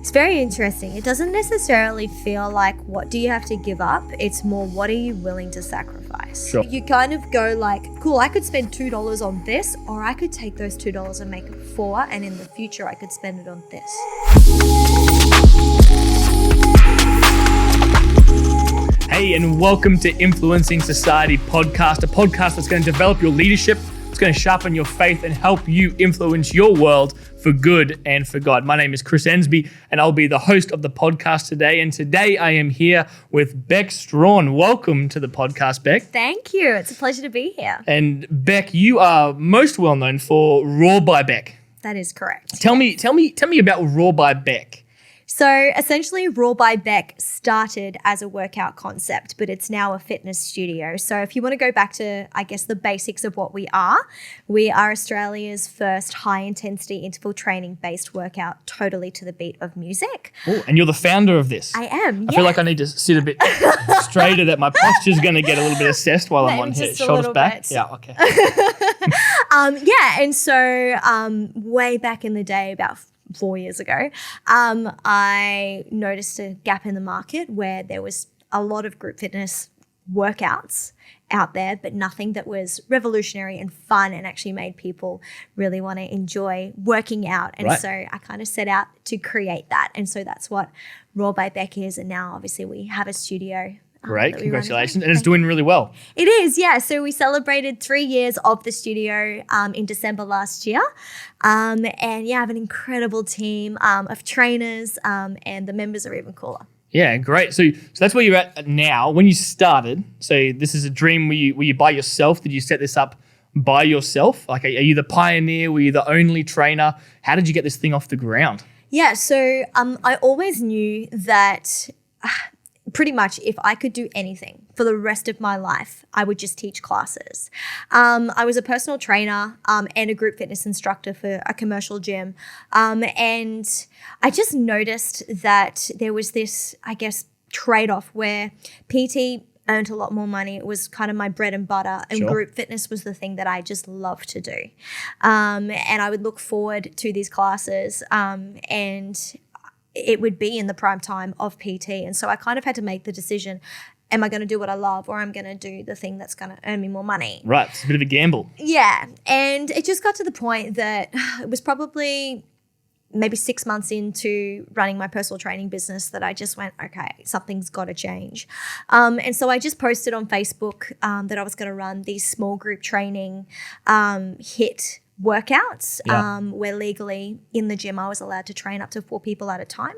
It's very interesting. It doesn't necessarily feel like what do you have to give up? It's more what are you willing to sacrifice? Sure. You kind of go like, cool, I could spend $2 on this, or I could take those $2 and make it $4, and in the future I could spend it on this. Hey, and welcome to Influencing Society podcast, a podcast that's going to develop your leadership, it's going to sharpen your faith and help you influence your world for good and for God. My name is Chris Ensby, and I'll be the host of the podcast today. And today I am here with Rebekah Strachan. Welcome to the podcast, Beck. Thank you. It's a pleasure to be here. And Beck, you are most well known for Raw by Beck. That is correct. Tell me about Raw by Beck. So essentially, Raw by Beck started as a workout concept, but it's now a fitness studio. So if you want to go back to, I guess, the basics of what we are Australia's first high-intensity interval training-based workout, totally to the beat of music. Oh, and you're the founder of this. I am, I feel like I need to sit a bit straighter, that my posture's going to get a little bit assessed while I'm on here. Shoulders back. Bit. Yeah, okay. And so way back in the day, about 4 years ago, I noticed a gap in the market where there was a lot of group fitness workouts out there, but nothing that was revolutionary and fun and actually made people really want to enjoy working out. And So I kind of set out to create that. And so that's what Raw by Beck is. And now obviously we have a studio. Great, congratulations. And it's doing really well. It is, yeah. So we celebrated 3 years of the studio in December last year. And yeah, I have an incredible team of trainers and the members are even cooler. Yeah, great. So that's where you're at now. When you started, so this is a dream, were you by yourself? Did you set this up by yourself? Like, are you the pioneer? Were you the only trainer? How did you get this thing off the ground? Yeah, so I always knew that pretty much if I could do anything for the rest of my life, I would just teach classes. I was a personal trainer and a group fitness instructor for a commercial gym. And I just noticed that there was this, I guess, trade-off where PT earned a lot more money. It was kind of my bread and butter, and Sure. Group fitness was the thing that I just loved to do. And I would look forward to these classes and it would be in the prime time of PT. And so I kind of had to make the decision, am I going to do what I love, or I'm going to do the thing that's going to earn me more money? Right, it's a bit of a gamble. Yeah. And it just got to the point that it was probably maybe 6 months into running my personal training business that I just went, okay, something's got to change. And so I just posted on Facebook that I was going to run these small group training HIIT workouts where legally in the gym I was allowed to train up to 4 people at a time.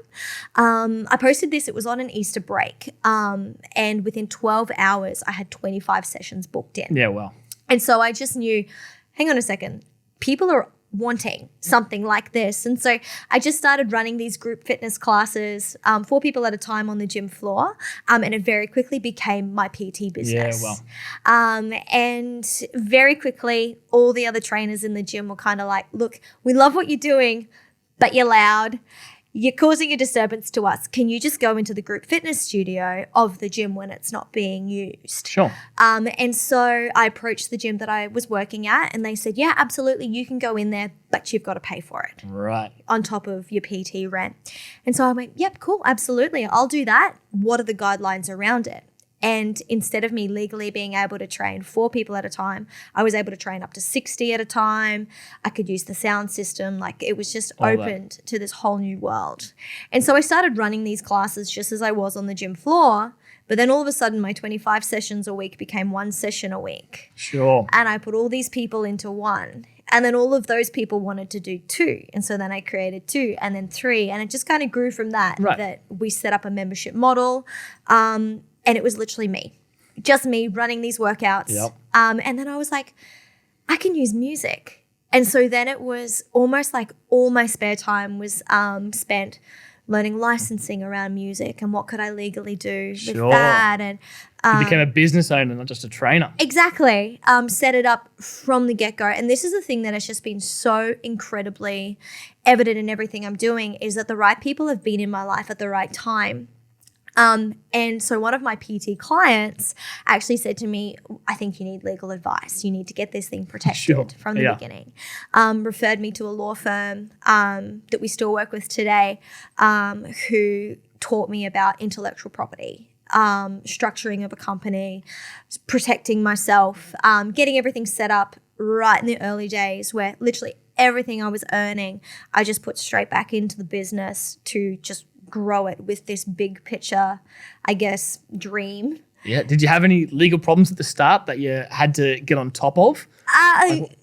I posted this, it was on an Easter break, and within 12 hours I had 25 sessions booked in. Yeah, well. And so I just knew, hang on a second, people are wanting something like this. And so I just started running these group fitness classes, 4 people at a time on the gym floor. And it very quickly became my PT business. Yeah, well. And very quickly, all the other trainers in the gym were kind of like, look, we love what you're doing, but you're loud. You're causing a disturbance to us. Can you just go into the group fitness studio of the gym when it's not being used? Sure. And so I approached the gym that I was working at and they said, yeah, absolutely, you can go in there, but you've got to pay for it. Right. On top of your PT rent. And so I went, yep, cool, absolutely, I'll do that. What are the guidelines around it? And instead of me legally being able to train 4 people at a time, I was able to train up to 60 at a time. I could use the sound system. Like, it was just opened to this whole new world. And so I started running these classes just as I was on the gym floor. But then all of a sudden, my 25 sessions a week became 1 session a week. Sure. And I put all these people into one. And then all of those people wanted to do 2. And so then I created 2 and then 3. And it just kind of grew from that, that we set up a membership model. And it was literally me, just me running these workouts. Yep. And then I was like, I can use music. And so then it was almost like all my spare time was spent learning licensing around music and what could I legally do with that. And you became a business owner, not just a trainer. Exactly. Set it up from the get-go. And this is the thing that has just been so incredibly evident in everything I'm doing, is that the right people have been in my life at the right time. And so one of my PT clients actually said to me, I think you need legal advice. You need to get this thing protected from the beginning. Referred me to a law firm that we still work with today, who taught me about intellectual property, structuring of a company, protecting myself, getting everything set up right in the early days where literally everything I was earning, I just put straight back into the business to just grow it with this big picture, I guess, dream. Yeah. Did you have any legal problems at the start that you had to get on top of?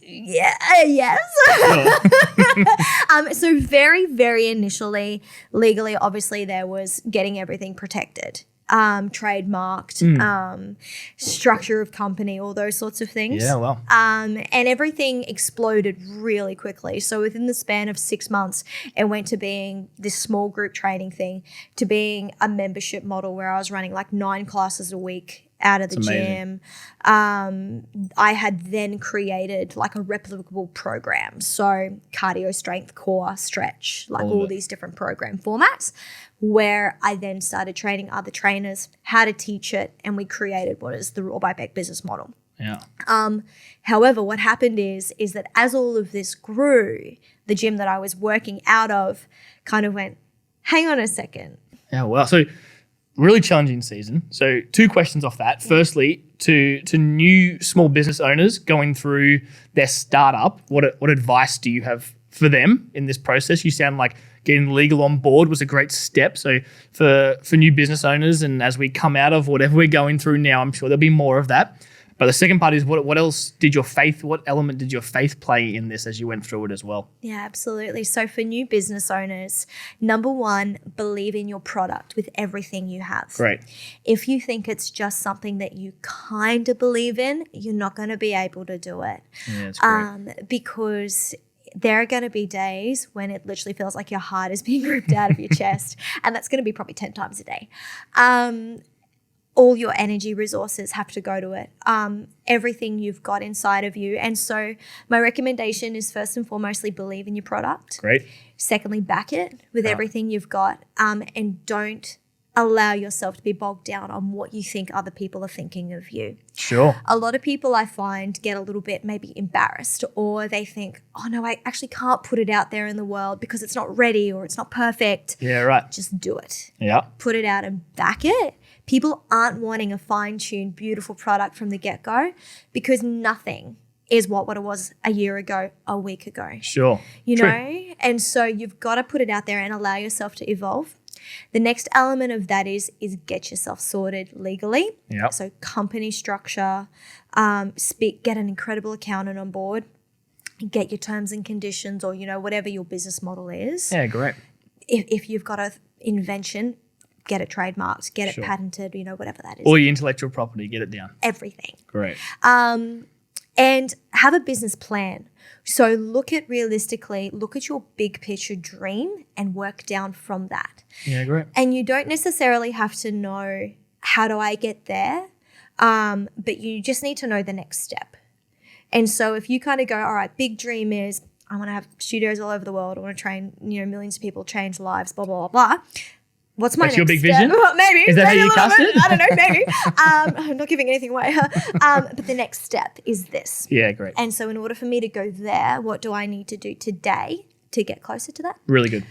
Yes. So very, very initially, legally, obviously, there was getting everything protected. Trademarked, structure of company, all those sorts of things. Yeah, well. And everything exploded really quickly. So within the span of 6 months, it went to being this small group training thing to being a membership model where I was running like 9 classes a week out of the gym. I had then created like a replicable program. So cardio, strength, core, stretch, like all these different program formats, where I then started training other trainers how to teach it. And we created what is the Raw by Beck business model. Yeah. However, what happened is that as all of this grew, the gym that I was working out of kind of went, hang on a second. Yeah, well, so really challenging season. So 2 questions off that. Firstly, to new small business owners going through their startup, what advice do you have for them in this process? You sound like getting legal on board was a great step. So for new business owners, and as we come out of whatever we're going through now, I'm sure there'll be more of that. But the second part is what element did your faith play in this as you went through it as well? Yeah, absolutely. So for new business owners, number 1, believe in your product with everything you have. Great. If you think it's just something that you kind of believe in, you're not going to be able to do it. Yeah, that's great. Because there are going to be days when it literally feels like your heart is being ripped out of your chest. And that's going to be probably 10 times a day. All your energy resources have to go to it. Everything you've got inside of you. And so my recommendation is first and foremostly believe in your product. Great. Secondly, back it with everything you've got. And don't allow yourself to be bogged down on what you think other people are thinking of you. Sure. A lot of people I find get a little bit maybe embarrassed, or they think, oh no, I actually can't put it out there in the world because it's not ready or it's not perfect. Yeah, right. Just do it. Yeah. Put it out and back it. People aren't wanting a fine-tuned, beautiful product from the get-go because nothing is what it was a year ago, a week ago. Sure. You know? And so you've got to put it out there and allow yourself to evolve. The next element of that is get yourself sorted legally. Yeah. So company structure, get an incredible accountant on board, get your terms and conditions, or, whatever your business model is. Yeah, great. If you've got an invention, get it trademarked, get it patented, whatever that is. All your intellectual property, get it down. Everything. Great. And have a business plan. So look at your big picture dream and work down from that. Yeah, great. And you don't necessarily have to know, how do I get there? But you just need to know the next step. And so if you kind of go, all right, big dream is I want to have studios all over the world. I want to train, millions of people, change lives, blah, blah, blah, blah. What's my That's next your big step? vision? Maybe. Is that how you cast it? I don't know, maybe. I'm not giving anything away. But the next step is this. Yeah, great. And so in order for me to go there, what do I need to do today to get closer to that? Really good.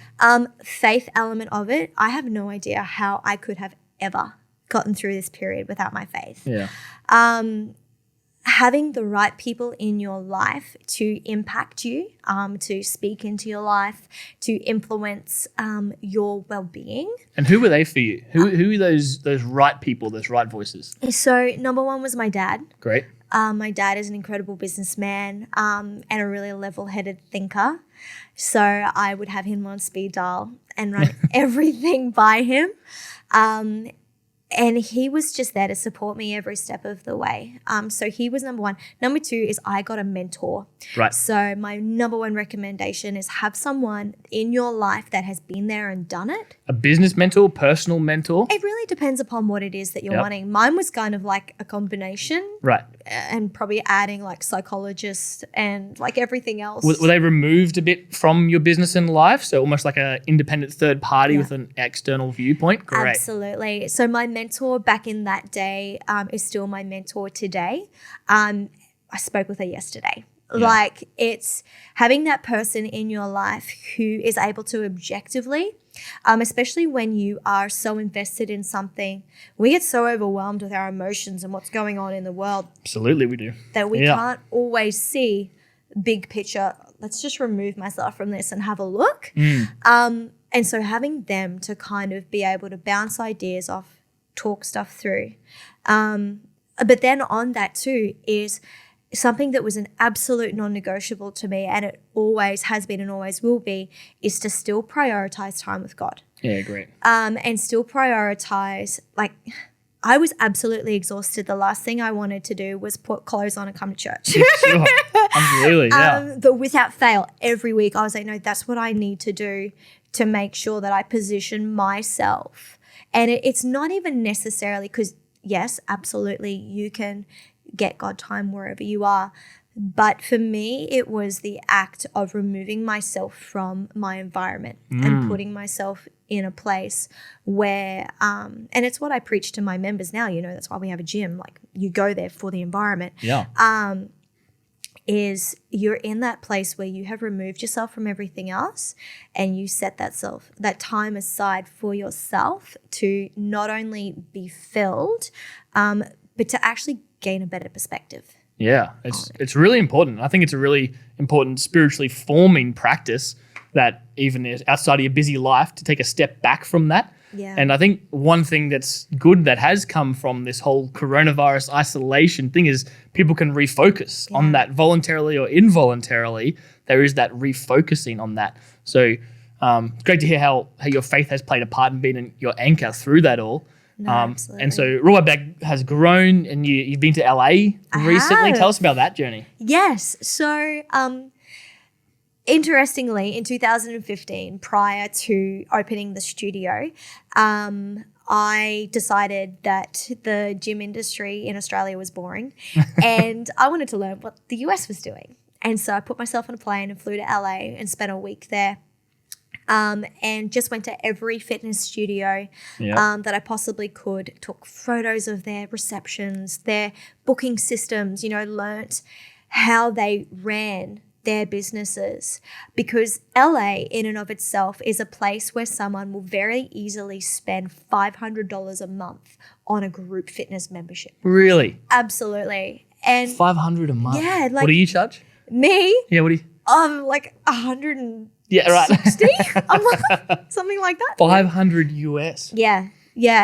Faith element of it, I have no idea how I could have ever gotten through this period without my faith. Yeah. Having the right people in your life to impact you, to speak into your life, to influence your well-being. And who were they for you? Who are those right people, those right voices? So number 1 was my dad. Great. My dad is an incredible businessman and a really level-headed thinker. So I would have him on speed dial and run everything by him. And he was just there to support me every step of the way. So he was number 1. Number 2 is I got a mentor. Right. So my number 1 recommendation is have someone in your life that has been there and done it. A business mentor, personal mentor? It really depends upon what it is that you're wanting. Mine was kind of like a combination. Right. and probably adding like psychologists and like everything else. Were they removed a bit from your business and life? So almost like an independent third party with an external viewpoint? Great. Absolutely. So my mentor back in that day is still my mentor today. I spoke with her yesterday. Yeah. Like, it's having that person in your life who is able to objectively, especially when you are so invested in something, we get so overwhelmed with our emotions and what's going on in the world. Absolutely, we do. That we can't always see big picture. Let's just remove myself from this and have a look. And so having them to kind of be able to bounce ideas off, talk stuff through. But then on that too is something that was an absolute non-negotiable to me, and it always has been and always will be, is to still prioritize time with God. Yeah, great. And still prioritize, like, I was absolutely exhausted. The last thing I wanted to do was put clothes on and come to church. Sure. Absolutely, yeah. But without fail, every week I was like, no, that's what I need to do to make sure that I position myself. And it's not even necessarily because, yes, absolutely, you can get God time wherever you are. But for me, it was the act of removing myself from my environment and putting myself in a place where, and it's what I preach to my members now, that's why we have a gym. Like, you go there for the environment. Yeah. Is you're in that place where you have removed yourself from everything else and you set that time aside for yourself to not only be filled, but to actually gain a better perspective. Yeah, it's really important. I think it's a really important spiritually forming practice that even is outside of your busy life to take a step back from that. Yeah. And I think one thing that's good that has come from this whole coronavirus isolation thing is people can refocus on that voluntarily or involuntarily. There is that refocusing on that. So it's great to hear how your faith has played a part in being your anchor through that all. No, absolutely. And so Raw Bag has grown, and you've been to LA recently. Tell us about that journey. Yes. So interestingly, in 2015, prior to opening the studio, I decided that the gym industry in Australia was boring and I wanted to learn what the US was doing. And so I put myself on a plane and flew to LA and spent a week there. And just went to every fitness studio that I possibly could, took photos of their receptions, their booking systems, learnt how they ran their businesses, because LA in and of itself is a place where someone will very easily spend $500 a month on a group fitness membership. Really? Absolutely. And $500 a month? Yeah. What do you charge? Me? Yeah, what do you? Like 100. Yeah, right. 60? I'm like, something like that. 500 US. Yeah.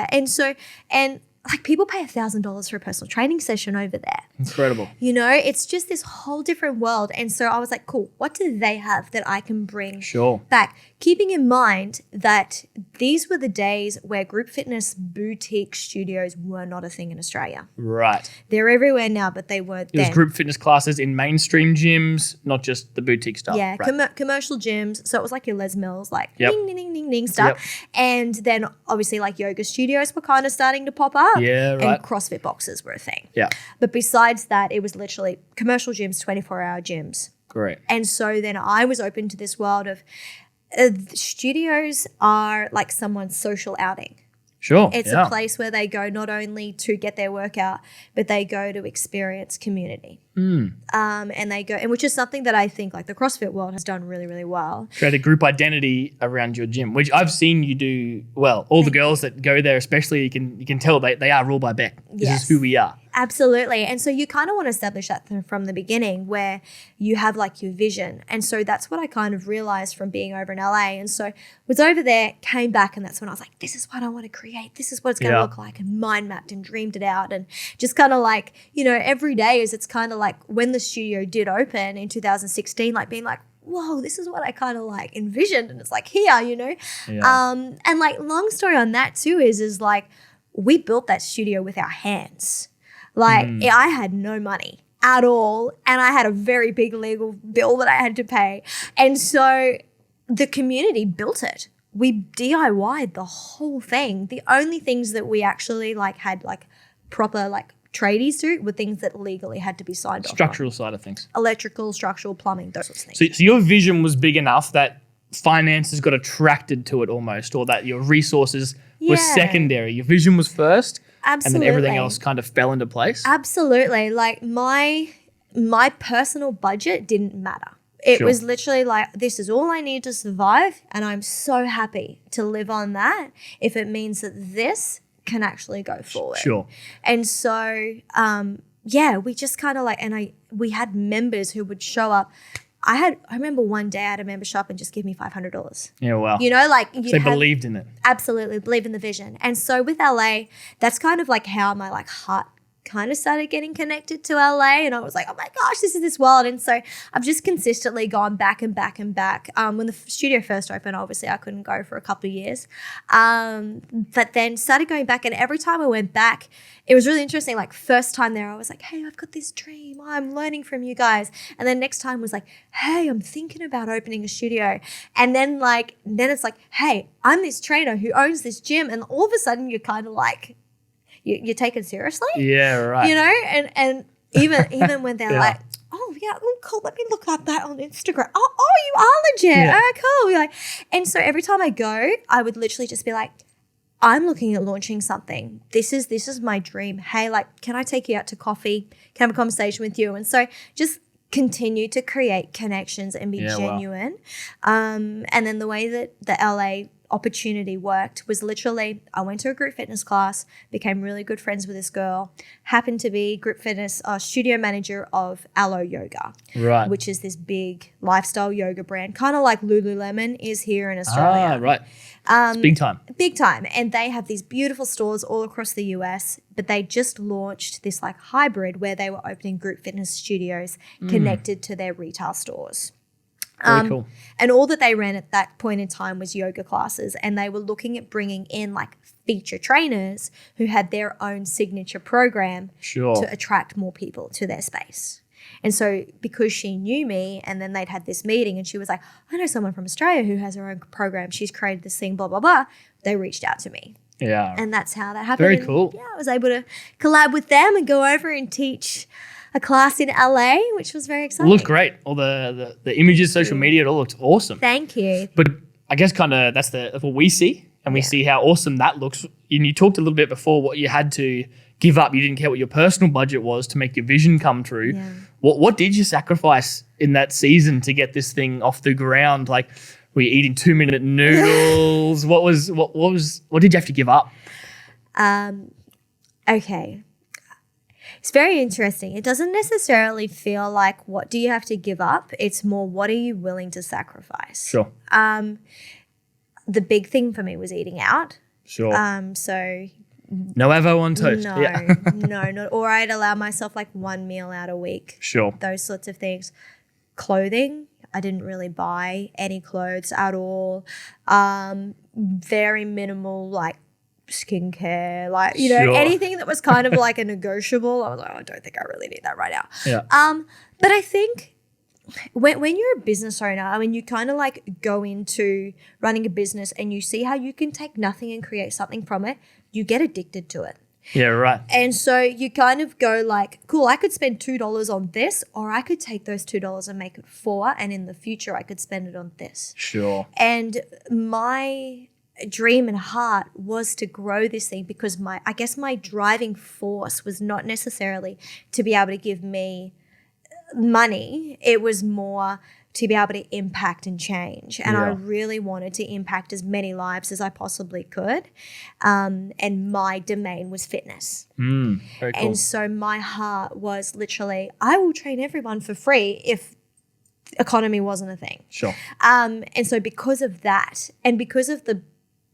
And like, people pay $1,000 for a personal training session over there. Incredible. It's just this whole different world. And so I was like, cool, what do they have that I can bring back? Keeping in mind that these were the days where group fitness boutique studios were not a thing in Australia. Right. They're everywhere now, but they weren't then. It was group fitness classes in mainstream gyms, not just the boutique stuff. Yeah, right. Commercial gyms. So it was like your Les Mills, like ding, ding, ding, ding, ding stuff. Yep. And then obviously like yoga studios were kind of starting to pop up. Yeah, right. And CrossFit boxes were a thing. Yeah. But besides that, it was literally commercial gyms, 24-hour gyms. Great. And so then I was open to this world of studios are like someone's social outing. Sure. It's a place where they go not only to get their workout, but they go to experience community. And they go, and which is something that I think like the CrossFit world has done really, really well. Create a group identity around your gym, which I've seen you do well. All the girls that go there, especially, you can tell they are ruled by Beck. This is who we are. Absolutely. And so you kind of want to establish that from the beginning, where you have like your vision. And so that's what I kind of realized from being over in LA. And so was over there, came back, and that's when I was like, this is what I want to create. This is what it's going to look like, and mind mapped and dreamed it out. And just kind of like, every day is it's kind of like when the studio did open in 2016, like being like, whoa, this is what I kind of like envisioned. And it's like here, and like long story on that too is like, we built that studio with our hands. Like I had no money at all, and I had a very big legal bill that I had to pay. And so the community built it. We DIY'd the whole thing. The only things that we actually like had like proper like tradies do were things that legally had to be signed off on. Structural side of things. Electrical, structural, plumbing, those sorts of things. So your vision was big enough that finances got attracted to it almost, or that your resources were secondary. Your vision was first. Absolutely. And then everything else kind of fell into place. Absolutely. Like my personal budget didn't matter. It was literally like, this is all I need to survive, and I'm so happy to live on that if it means that this can actually go forward. Sure. And so, we just kind of like, we had members who would show up. I remember one day I had a member show up and just give me $500. Yeah, wow. You know, like they believed in it. Absolutely, believe in the vision. And so with LA, that's kind of like how my like heart kind of started getting connected to LA, and I was like, oh my gosh, this is this world. And so I've just consistently gone back and back and back. When the studio first opened, obviously I couldn't go for a couple of years, but then started going back, and every time I went back, it was really interesting. Like first time there, I was like, hey, I've got this dream, I'm learning from you guys. And then next time was like, hey, I'm thinking about opening a studio. And then it's like, hey, I'm this trainer who owns this gym. And all of a sudden you're kind of like, you're taken seriously. Yeah, right. You know, and even when they're like, oh yeah, cool, let me look up that on Instagram. Oh, you are legit. Yeah. Oh, cool. Like, and so every time I go, I would literally just be like, I'm looking at launching something. This is my dream. Hey, like, can I take you out to coffee? Can I have a conversation with you? And so just continue to create connections and be genuine. Wow. And then the way that the LA opportunity worked was literally, I went to a group fitness class, became really good friends with this girl, happened to be group fitness studio manager of Aloe Yoga, right, which is this big lifestyle yoga brand, kind of like Lululemon is here in Australia. Right. It's big time. Big time. And they have these beautiful stores all across the US, but they just launched this like hybrid where they were opening group fitness studios connected to their retail stores. Very cool. And all that they ran at that point in time was yoga classes, and they were looking at bringing in like feature trainers who had their own signature program to attract more people to their space. And so because she knew me, and then they'd had this meeting and she was like, I know someone from Australia who has her own program. She's created this thing, blah, blah, blah. They reached out to me. Yeah. And that's how that happened. Very cool. And, I was able to collab with them and go over and teach a class in LA, which was very exciting. It looked great. All the images, social media, it all looked awesome. Thank you. But I guess kind of that's what we see, and we see how awesome that looks. And you talked a little bit before what you had to give up. You didn't care what your personal budget was to make your vision come true. Yeah. What did you sacrifice in that season to get this thing off the ground? Like, were you eating 2-minute noodles? What did you have to give up? Okay. It's very interesting. It doesn't necessarily feel like what do you have to give up? It's more what are you willing to sacrifice? Sure. The big thing for me was eating out. Sure. So no avo on toast. No, or I'd allow myself like one meal out a week. Sure. Those sorts of things. Clothing, I didn't really buy any clothes at all. Very minimal, like skincare, like, you know, anything that was kind of like a negotiable. I was like, I don't think I really need that right now. Yeah. But I think when you're a business owner, I mean, you kind of like go into running a business and you see how you can take nothing and create something from it. You get addicted to it. Yeah, right. And so you kind of go like, cool, I could spend $2 on this, or I could take those $2 and make it $4, and in the future I could spend it on this. Sure. And my dream and heart was to grow this thing because I guess my driving force was not necessarily to be able to give me money. It was more to be able to impact and change. And I really wanted to impact as many lives as I possibly could. And my domain was fitness. Very cool. And so my heart was literally, I will train everyone for free if economy wasn't a thing. Sure. And so because of that, and because of the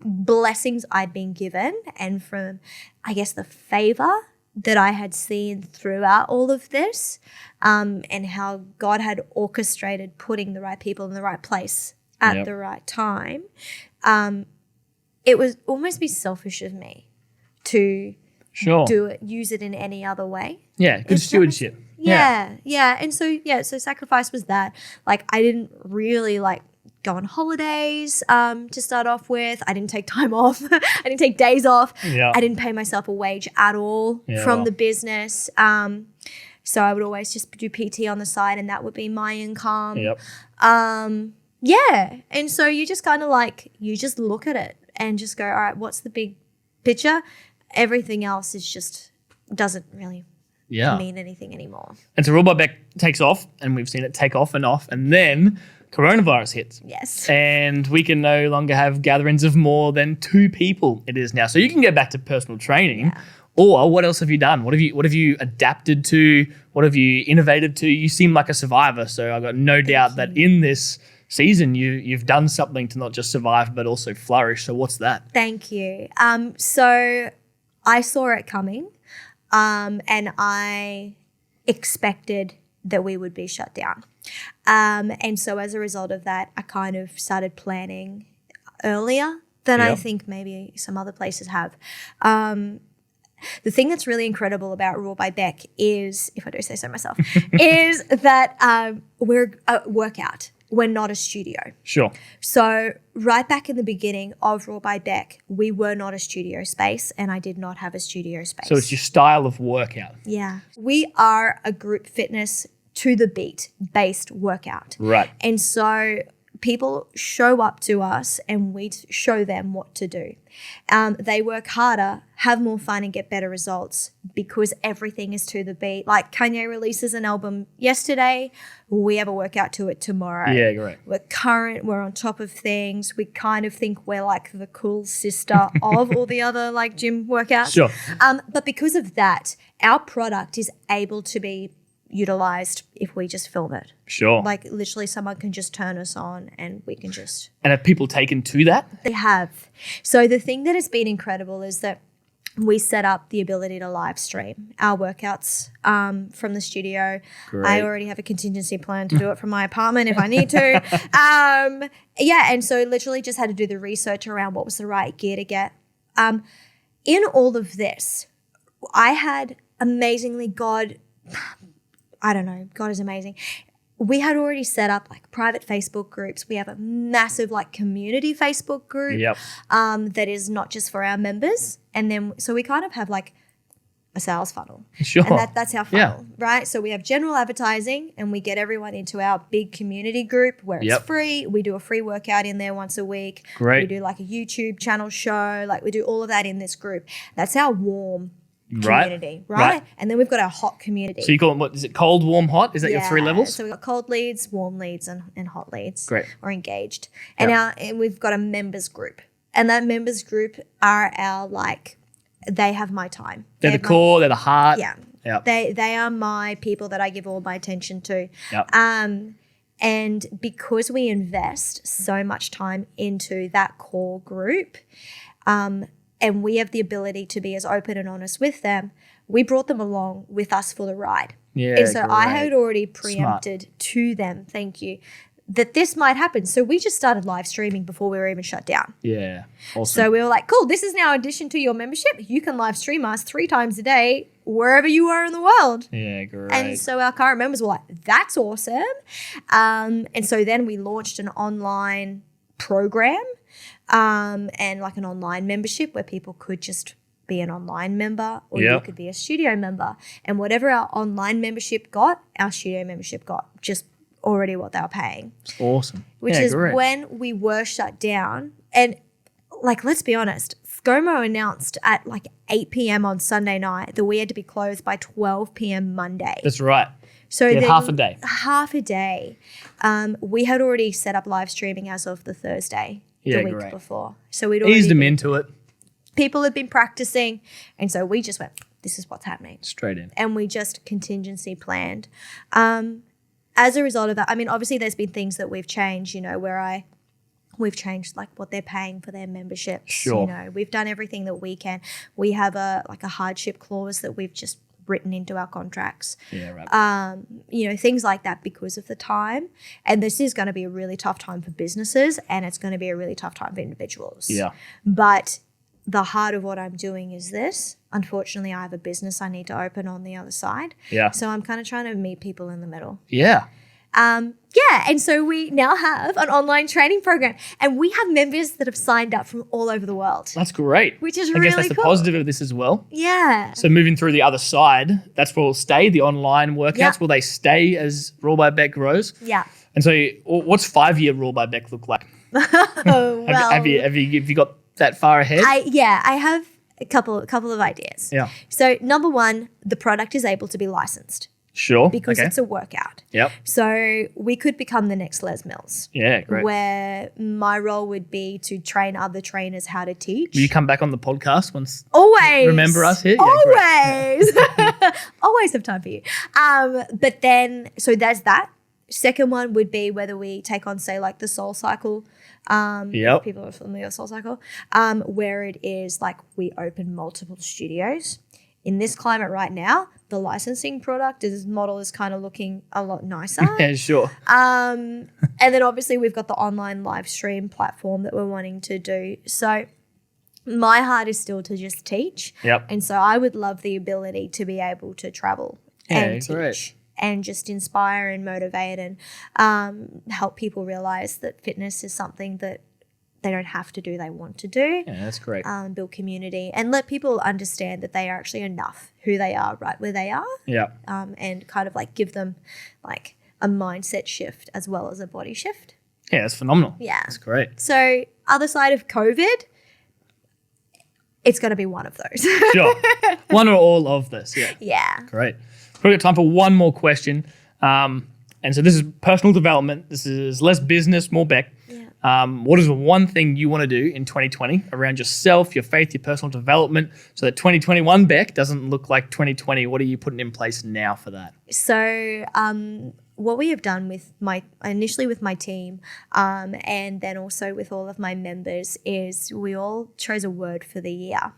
blessings I'd been given, and from, I guess, the favor that I had seen throughout all of this, and how God had orchestrated putting the right people in the right place at the right time, it was almost be selfish of me to do it, use it in any other way. Yeah, good stewardship. Yeah. And so sacrifice was that. Like, I didn't really like go on holidays to start off with. I didn't take time off. I didn't take days off. Yeah. I didn't pay myself a wage at all from the business. So I would always just do PT on the side, and that would be my income. Yep. Yeah. And so you just kind of like, you just look at it and just go, all right, what's the big picture? Everything else is just doesn't really mean anything anymore. And so Raw by Beck takes off, and we've seen it take off, and then coronavirus hits. Yes. And we can no longer have gatherings of more than 2 people. It is now. So you can get back to personal training. Yeah. Or what else have you done? What have you adapted to? What have you innovated to? You seem like a survivor. So I've got no doubt that in this season you've done something to not just survive but also flourish. So what's that? Thank you. So I saw it coming, and I expected that we would be shut down. And so as a result of that, I kind of started planning earlier than I think maybe some other places have. The thing that's really incredible about Raw by Beck is, if I do say so myself, is that we're a workout. We're not a studio. Sure. So right back in the beginning of Raw by Beck, we were not a studio space, and I did not have a studio space. So it's your style of workout. Yeah. We are a group fitness to the beat based workout. Right. And so people show up to us and we show them what to do. They work harder, have more fun, and get better results because everything is to the beat. Like Kanye releases an album yesterday, we have a workout to it tomorrow. Yeah, great. We're current, we're on top of things. We kind of think we're like the cool sister of all the other like gym workouts. Sure. But because of that, our product is able to be utilized if we just film it. Sure. Like literally someone can just turn us on and we can just... And have people taken to that? They have. So the thing that has been incredible is that we set up the ability to live stream our workouts from the studio. Great. I already have a contingency plan to do it from my apartment if I need to. And so literally just had to do the research around what was the right gear to get. In all of this, I had amazingly God is amazing. We had already set up like private Facebook groups. We have a massive like community Facebook group that is not just for our members. And then, so we kind of have like a sales funnel. Sure. And that's our funnel, right? So we have general advertising and we get everyone into our big community group where it's free. We do a free workout in there once a week. Great. We do like a YouTube channel show. Like we do all of that in this group. That's our warm community, right? And then we've got our hot community. So you call it, what is it, cold, warm, hot? Is that your 3 levels? So we've got cold leads, warm leads, and hot leads. Great. Or engaged. And we've got a members group. And that members group are our like, they have my time. They're the core, they're the heart. Yeah. Yep. They are my people that I give all my attention to. Yep. And because we invest so much time into that core group, and we have the ability to be as open and honest with them, we brought them along with us for the ride. Yeah, and so great. I had already preempted to them, thank you, that this might happen. So we just started live streaming before we were even shut down. Yeah, awesome. So we were like, cool, this is now in addition to your membership. You can live stream us 3 times a day, wherever you are in the world. Yeah, great. And so our current members were like, that's awesome. And so then we launched an online program and like an online membership where people could just be an online member or you could be a studio member. And whatever our online membership got, our studio membership got just already what they were paying. It's awesome. Which is great. When we were shut down. And like, let's be honest, ScoMo announced at like 8 p.m. on Sunday night that we had to be closed by 12 p.m. Monday. That's right. So half a day. Half a day. We had already set up live streaming as of the Thursday, the week before. So we'd already eased them into it. People had been practicing. And so we just went, this is what's happening. Straight in. And we just contingency planned. As a result of that, I mean, obviously there's been things that we've changed, you know, where we've changed like what they're paying for their memberships. Sure. You know, we've done everything that we can. We have a hardship clause that we've just written into our contracts. Yeah, right. You know, things like that because of the time. And this is going to be a really tough time for businesses and it's going to be a really tough time for individuals. Yeah. But the heart of what I'm doing is this. Unfortunately, I have a business I need to open on the other side. Yeah. So I'm kind of trying to meet people in the middle. Yeah. And so we now have an online training program, and we have members that have signed up from all over the world. That's great. Which is I really guess that's the cool. positive of this as well. Yeah. So moving through the other side, that's where we'll stay, the online workouts. Yeah. Will they stay as Rule by Beck grows? Yeah. And so what's 5-year Rule by Beck look like? Oh, well. Have you got that far ahead? I have a couple of ideas. Yeah. So number one, the product is able to be licensed Sure. because okay. it's a workout. Yep. So we could become the next Les Mills. Yeah, great. Where my role would be to train other trainers how to teach. Will you come back on the podcast once? Always. Remember us here? Yeah, always. Always have time for you. But then, so there's that. Second one would be whether we take on, say, like the Soul Cycle. Yep. People are familiar with Soul Cycle. Where it is like we open multiple studios. In this climate right now, the licensing model is kind of looking a lot nicer. Yeah, sure. And then obviously we've got the online live stream platform that we're wanting to do. So my heart is still to just teach. Yep. And so I would love the ability to be able to travel and teach. Great. And just inspire and motivate and help people realize that fitness is something that they don't have to do, they want to do. Yeah, that's great. Build community and let people understand that they are actually enough who they are right where they are. Yeah. And kind of like give them like a mindset shift as well as a body shift. Yeah, that's phenomenal. Yeah. That's great. So other side of COVID, it's going to be one of those. Sure. One or all of this. Yeah. Yeah. Great. We've got time for one more question. And so this is personal development. This is less business, more Beck. Yeah. What is the one thing you want to do in 2020 around yourself, your faith, your personal development, so that 2021 Beck doesn't look like 2020? What are you putting in place now for that? So what we have done initially with my team and then also with all of my members is we all chose a word for the year.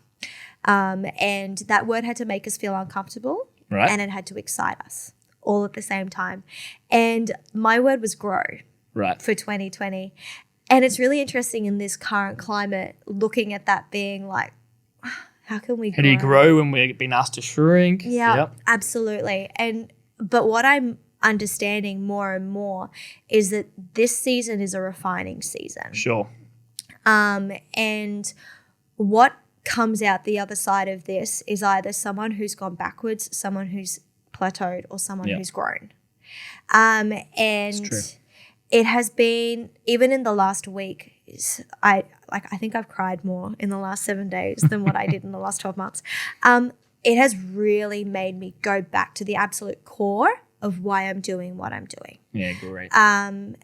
And that word had to make us feel uncomfortable. Right. And it had to excite us all at the same time. And my word was grow. Right. For 2020. And it's really interesting in this current climate, looking at that being like, how can we grow? How do you grow when we're being asked to shrink? Yeah, Yep. absolutely. But what I'm understanding more and more is that this season is a refining season. Sure. And what comes out the other side of this is either someone who's gone backwards, someone who's plateaued, or someone who's grown. And It's true. it has been, even in the last week, I think I've cried more in the last 7 days than what I did in the last 12 months. It has really made me go back to the absolute core of why I'm doing what I'm doing. Yeah, great. And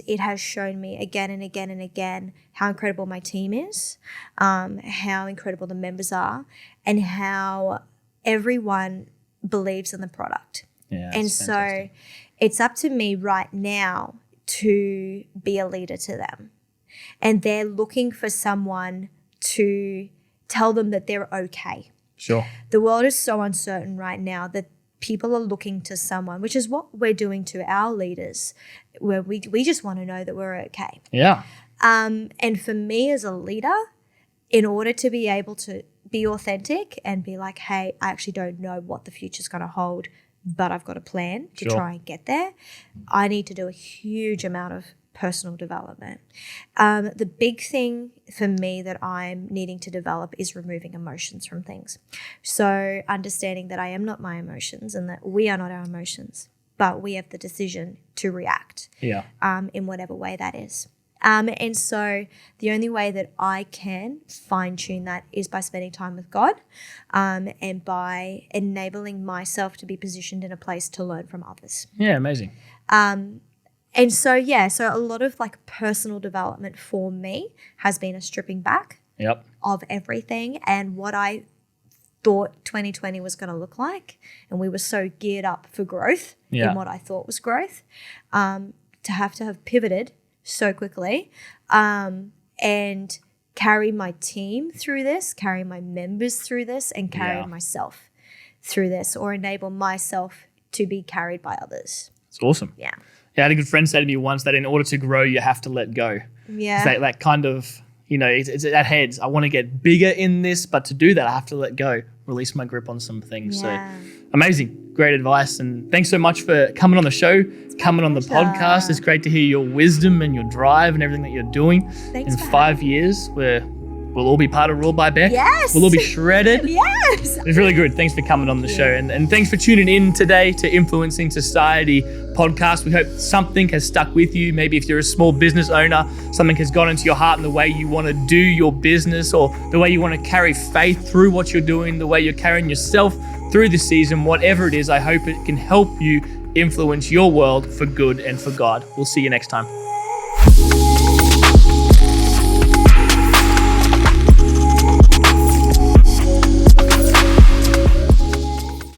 it has shown me again and again and again how incredible my team is, how incredible the members are, and how everyone believes in the product. Yeah, and that's fantastic. So it's up to me right now to be a leader to them. And they're looking for someone to tell them that they're okay. Sure. The world is so uncertain right now that people are looking to someone, which is what we're doing to our leaders, where we just want to know that we're okay. Yeah. And for me as a leader, in order to be able to be authentic and be like, hey, I actually don't know what the future's going to hold, but I've got a plan to try and get there, I need to do a huge amount of personal development. The big thing for me that I'm needing to develop is removing emotions from things. So understanding that I am not my emotions and that we are not our emotions, but we have the decision to react in whatever way that is. And so the only way that I can fine-tune that is by spending time with God and by enabling myself to be positioned in a place to learn from others. Yeah, amazing. And so, so a lot of like personal development for me has been a stripping back of everything and what I thought 2020 was going to look like. And we were so geared up for growth in what I thought was growth, to have pivoted so quickly and carry my team through this, carry my members through this, and carry myself through this, or enable myself to be carried by others. It's awesome. Yeah. I had a good friend say to me once that in order to grow, you have to let go. Yeah. It's that kind of, it's at heads. I want to get bigger in this, but to do that, I have to let go, release my grip on some things. Yeah. So amazing. great advice. And thanks so much for coming on the show, coming on the podcast. It's great to hear your wisdom and your drive and everything that you're doing. Thanks in for 5 years, we'll all be part of Ruled by Beck. Yes. We'll all be shredded. Yes. It's really good. Thanks for coming on the show. And thanks for tuning in today to Influencing Society podcast. We hope something has stuck with you. Maybe if you're a small business owner, something has gone into your heart in the way you want to do your business, or the way you want to carry faith through what you're doing, the way you're carrying yourself through the season, whatever it is. I hope it can help you influence your world for good and for God. We'll see you next time.